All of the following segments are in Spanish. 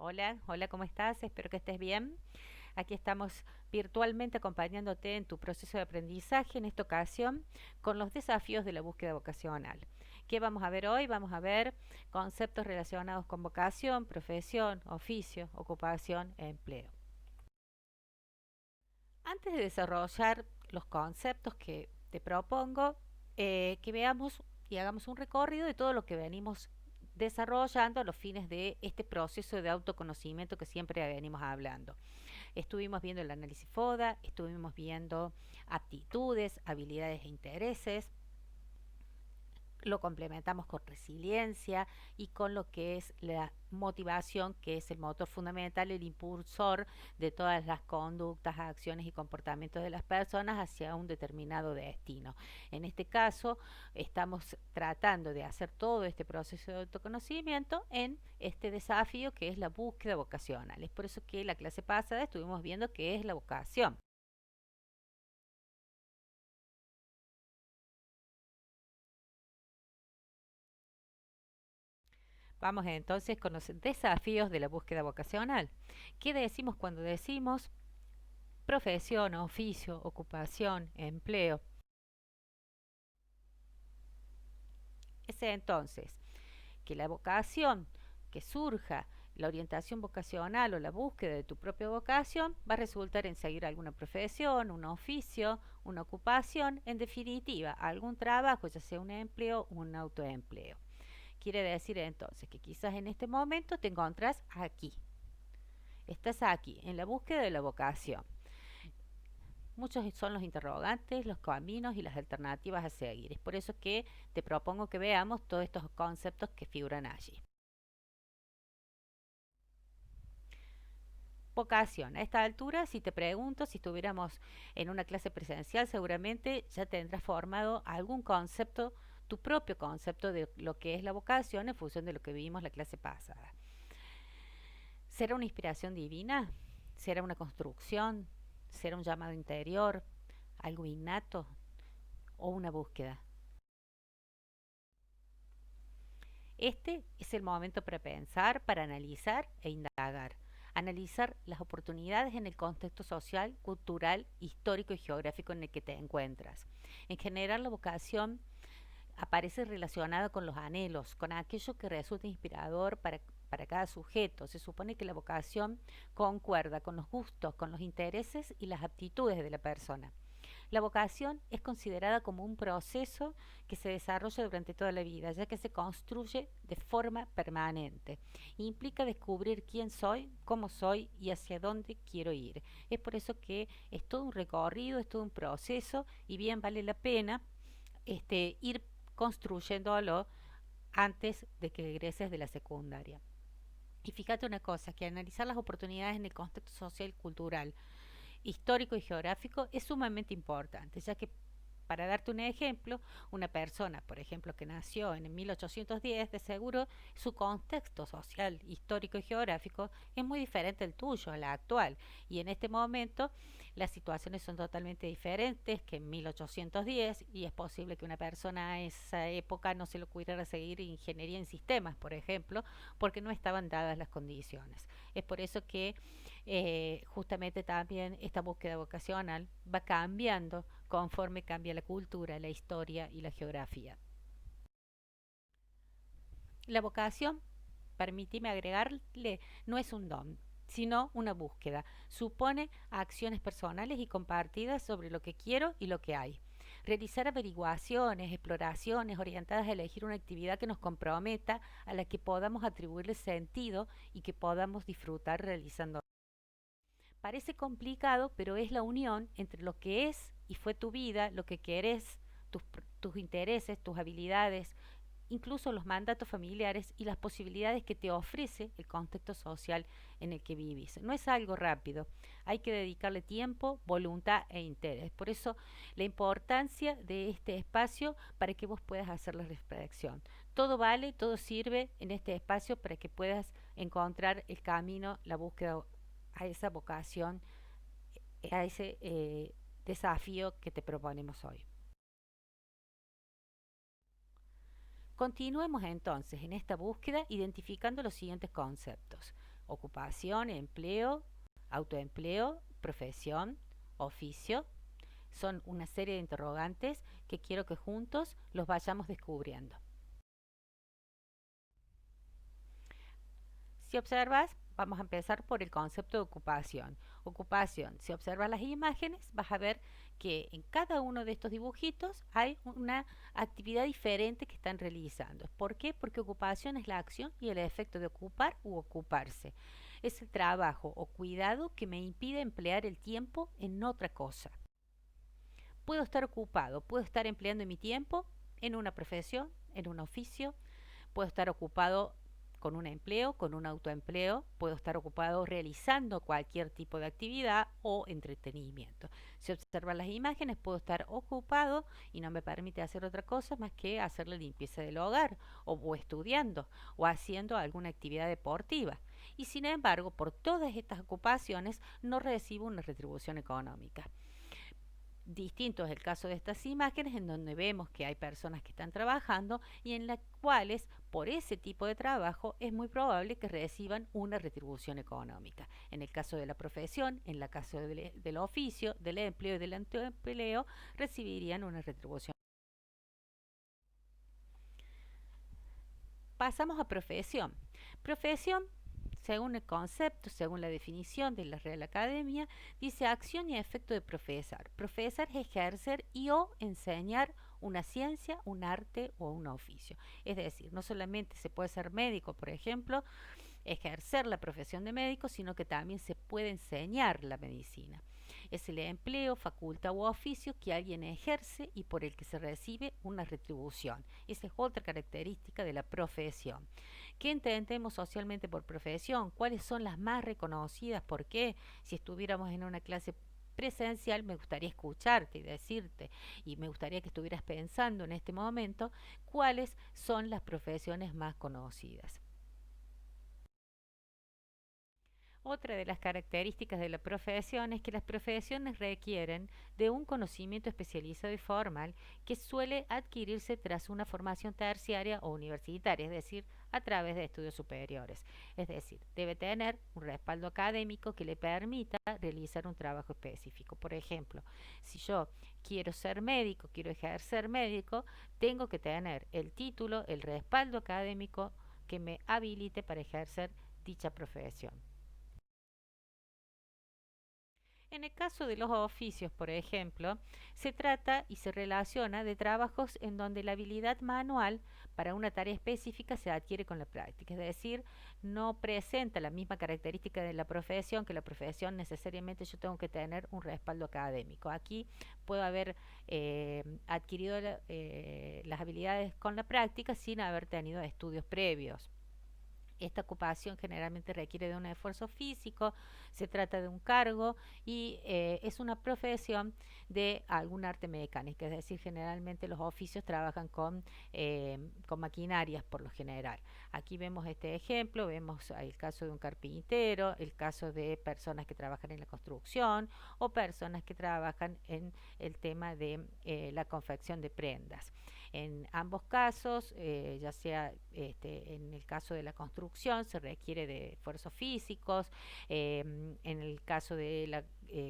Hola, hola, ¿cómo estás? Espero que estés bien. Aquí estamos virtualmente acompañándote en tu proceso de aprendizaje, en esta ocasión con los desafíos de la búsqueda vocacional. ¿Qué vamos a ver hoy? Vamos a ver conceptos relacionados con vocación, profesión, oficio, ocupación e empleo. Antes de desarrollar los conceptos que te propongo, que veamos y hagamos un recorrido de todo lo que venimos desarrollando a los fines de este proceso de autoconocimiento que siempre venimos hablando. Estuvimos viendo el análisis FODA, estuvimos viendo aptitudes, habilidades e intereses, lo complementamos con resiliencia y con lo que es la motivación, que es el motor fundamental, el impulsor de todas las conductas, acciones y comportamientos de las personas hacia un determinado destino. En este caso, estamos tratando de hacer todo este proceso de autoconocimiento en este desafío que es la búsqueda vocacional. Es por eso que la clase pasada estuvimos viendo qué es la vocación. Vamos entonces con los desafíos de la búsqueda vocacional. ¿Qué decimos cuando decimos profesión, oficio, ocupación, empleo? Es entonces que la vocación que surja, la orientación vocacional o la búsqueda de tu propia vocación va a resultar en seguir alguna profesión, un oficio, una ocupación, en definitiva, algún trabajo, ya sea un empleo o un autoempleo. Quiere decir entonces que quizás en este momento te encontrás aquí. Estás aquí, en la búsqueda de la vocación. Muchos son los interrogantes, los caminos y las alternativas a seguir. Es por eso que te propongo que veamos todos estos conceptos que figuran allí. Vocación. A esta altura, si te pregunto, si estuviéramos en una clase presencial, seguramente ya tendrás formado algún concepto, tu propio concepto de lo que es la vocación en función de lo que vimos la clase pasada. ¿Será una inspiración divina? ¿Será una construcción? ¿Será un llamado interior? ¿Algo innato? ¿O una búsqueda? Este es el momento para pensar, para analizar e indagar. Analizar las oportunidades en el contexto social, cultural, histórico y geográfico en el que te encuentras. En general, la vocación aparece relacionada con los anhelos, con aquello que resulta inspirador para cada sujeto. Se supone que la vocación concuerda con los gustos, con los intereses y las aptitudes de la persona. La vocación es considerada como un proceso que se desarrolla durante toda la vida, ya que se construye de forma permanente. Implica descubrir quién soy y hacia dónde quiero ir. Es por eso que es todo un recorrido, es todo un proceso y bien vale la pena ir construyéndolo antes de que egreses de la secundaria. Y fíjate una cosa, que analizar las oportunidades en el contexto social y cultural histórico y geográfico es sumamente importante, ya que para darte un ejemplo, una persona, por ejemplo, que nació en 1810, de seguro su contexto social, histórico y geográfico es muy diferente al tuyo, al actual. Y en este momento las situaciones son totalmente diferentes que en 1810 y es posible que una persona a esa época no se le ocurriera seguir ingeniería en sistemas, por ejemplo, porque no estaban dadas las condiciones. Es por eso que justamente también esta búsqueda vocacional va cambiando conforme cambia la cultura, la historia y la geografía. La vocación, permíteme agregarle, no es un don, sino una búsqueda. Supone acciones personales y compartidas sobre lo que quiero y lo que hay. Realizar averiguaciones, exploraciones orientadas a elegir una actividad que nos comprometa, a la que podamos atribuirle sentido y que podamos disfrutar realizando. Parece complicado, pero es la unión entre lo que es y fue tu vida, lo que querés, tus intereses, tus habilidades, incluso los mandatos familiares y las posibilidades que te ofrece el contexto social en el que vivís. No es algo rápido, hay que dedicarle tiempo, voluntad e interés. Por eso la importancia de este espacio para que vos puedas hacer la reflexión. Todo vale, todo sirve en este espacio para que puedas encontrar el camino, la búsqueda a esa vocación, a ese desafío que te proponemos hoy. Continuemos entonces en esta búsqueda identificando los siguientes conceptos. Ocupación, empleo, autoempleo, profesión, oficio. Son una serie de interrogantes que quiero que juntos los vayamos descubriendo. Si observas, vamos a empezar por el concepto de ocupación. Ocupación, si observas las imágenes, vas a ver que en cada uno de estos dibujitos hay una actividad diferente que están realizando. ¿Por qué? Porque ocupación es la acción y el efecto de ocupar u ocuparse. Es el trabajo o cuidado que me impide emplear el tiempo en otra cosa. Puedo estar ocupado, puedo estar empleando mi tiempo en una profesión, en un oficio, puedo estar ocupado con un empleo, con un autoempleo, puedo estar ocupado realizando cualquier tipo de actividad o entretenimiento. Si observan las imágenes, puedo estar ocupado y no me permite hacer otra cosa más que hacer la limpieza del hogar o estudiando o haciendo alguna actividad deportiva. Y sin embargo, por todas estas ocupaciones no recibo una retribución económica. Distinto es el caso de estas imágenes en donde vemos que hay personas que están trabajando y en las cuales por ese tipo de trabajo es muy probable que reciban una retribución económica. En el caso de la profesión, en el caso del oficio, del empleo y del autoempleo, recibirían una retribución. Pasamos a profesión. Profesión, según el concepto, según la definición de la Real Academia, dice acción y efecto de profesar. Profesar es ejercer y o enseñar una ciencia, un arte o un oficio. Es decir, no solamente se puede ser médico, por ejemplo, ejercer la profesión de médico, sino que también se puede enseñar la medicina. Es el empleo, facultad u oficio que alguien ejerce y por el que se recibe una retribución. Esa es otra característica de la profesión. ¿Qué entendemos socialmente por profesión? ¿Cuáles son las más reconocidas? ¿Por qué? Si estuviéramos en una clase presencial, me gustaría escucharte y decirte, y me gustaría que estuvieras pensando en este momento cuáles son las profesiones más conocidas. Otra de las características de la profesión es que las profesiones requieren de un conocimiento especializado y formal que suele adquirirse tras una formación terciaria o universitaria, es decir, a través de estudios superiores. Es decir, debe tener un respaldo académico que le permita realizar un trabajo específico. Por ejemplo, si yo quiero ser médico, quiero ejercer médico, tengo que tener el título, el respaldo académico que me habilite para ejercer dicha profesión. En el caso de los oficios, por ejemplo, se trata y se relaciona de trabajos en donde la habilidad manual para una tarea específica se adquiere con la práctica, es decir, no presenta la misma característica de la profesión, que la profesión necesariamente yo tengo que tener un respaldo académico. Aquí puedo haber adquirido las habilidades con la práctica sin haber tenido estudios previos. Esta ocupación generalmente requiere de un esfuerzo físico, se trata de un cargo y es una profesión de algún arte mecánica, es decir, generalmente los oficios trabajan con maquinarias por lo general. Aquí vemos este ejemplo, vemos el caso de un carpintero, el caso de personas que trabajan en la construcción o personas que trabajan en el tema de la confección de prendas. En ambos casos, ya sea en el caso de la construcción, se requiere de esfuerzos físicos, en el caso de la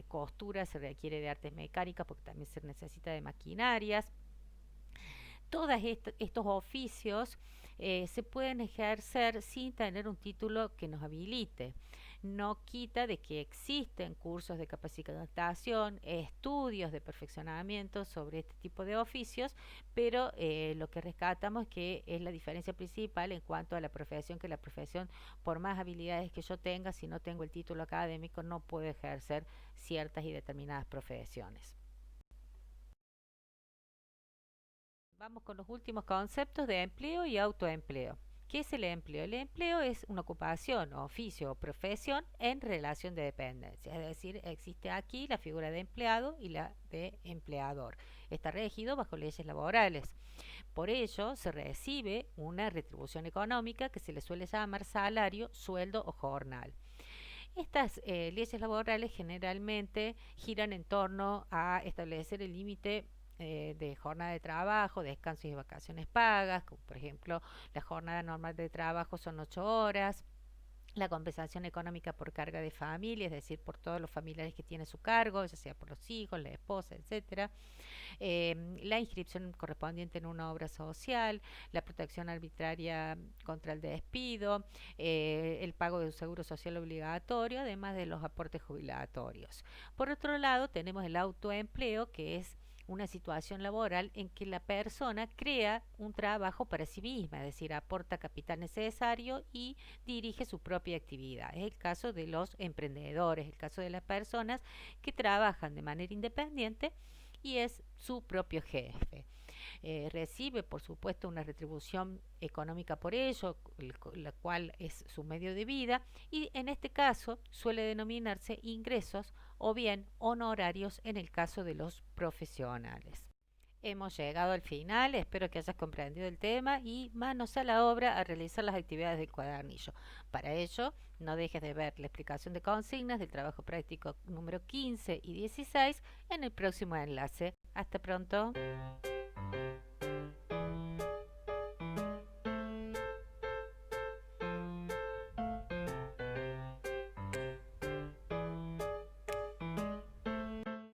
costura se requiere de artes mecánicas porque también se necesita de maquinarias. Todos estos oficios se pueden ejercer sin tener un título que nos habilite. No quita de que existen cursos de capacitación, estudios de perfeccionamiento sobre este tipo de oficios, pero lo que rescatamos es que es la diferencia principal en cuanto a la profesión, que la profesión, por más habilidades que yo tenga, si no tengo el título académico, no puedo ejercer ciertas y determinadas profesiones. Vamos con los últimos conceptos de empleo y autoempleo. ¿Qué es el empleo? El empleo es una ocupación, oficio o profesión en relación de dependencia. Es decir, existe aquí la figura de empleado y la de empleador. Está regido bajo leyes laborales. Por ello, se recibe una retribución económica que se le suele llamar salario, sueldo o jornal. Estas leyes laborales generalmente giran en torno a establecer el límite de jornada de trabajo, descansos y vacaciones pagas, como por ejemplo la jornada normal de trabajo son 8 horas, La compensación económica por carga de familia, es decir, por todos los familiares que tiene a su cargo, ya sea por los hijos, la esposa, etcétera. La inscripción correspondiente en una obra social, la protección arbitraria contra el despido, el pago de un seguro social obligatorio, además de los aportes jubilatorios. Por otro lado, tenemos el autoempleo, que es una situación laboral en que la persona crea un trabajo para sí misma, es decir, aporta capital necesario y dirige su propia actividad. Es el caso de los emprendedores, el caso de las personas que trabajan de manera independiente y es su propio jefe. Recibe, por supuesto, una retribución económica por ello, la cual es su medio de vida, y en este caso suele denominarse ingresos o bien honorarios en el caso de los profesionales. Hemos llegado al final, espero que hayas comprendido el tema y manos a la obra a realizar las actividades del cuadernillo. Para ello, no dejes de ver la explicación de consignas del trabajo práctico número 15 y 16 en el próximo enlace. Hasta pronto.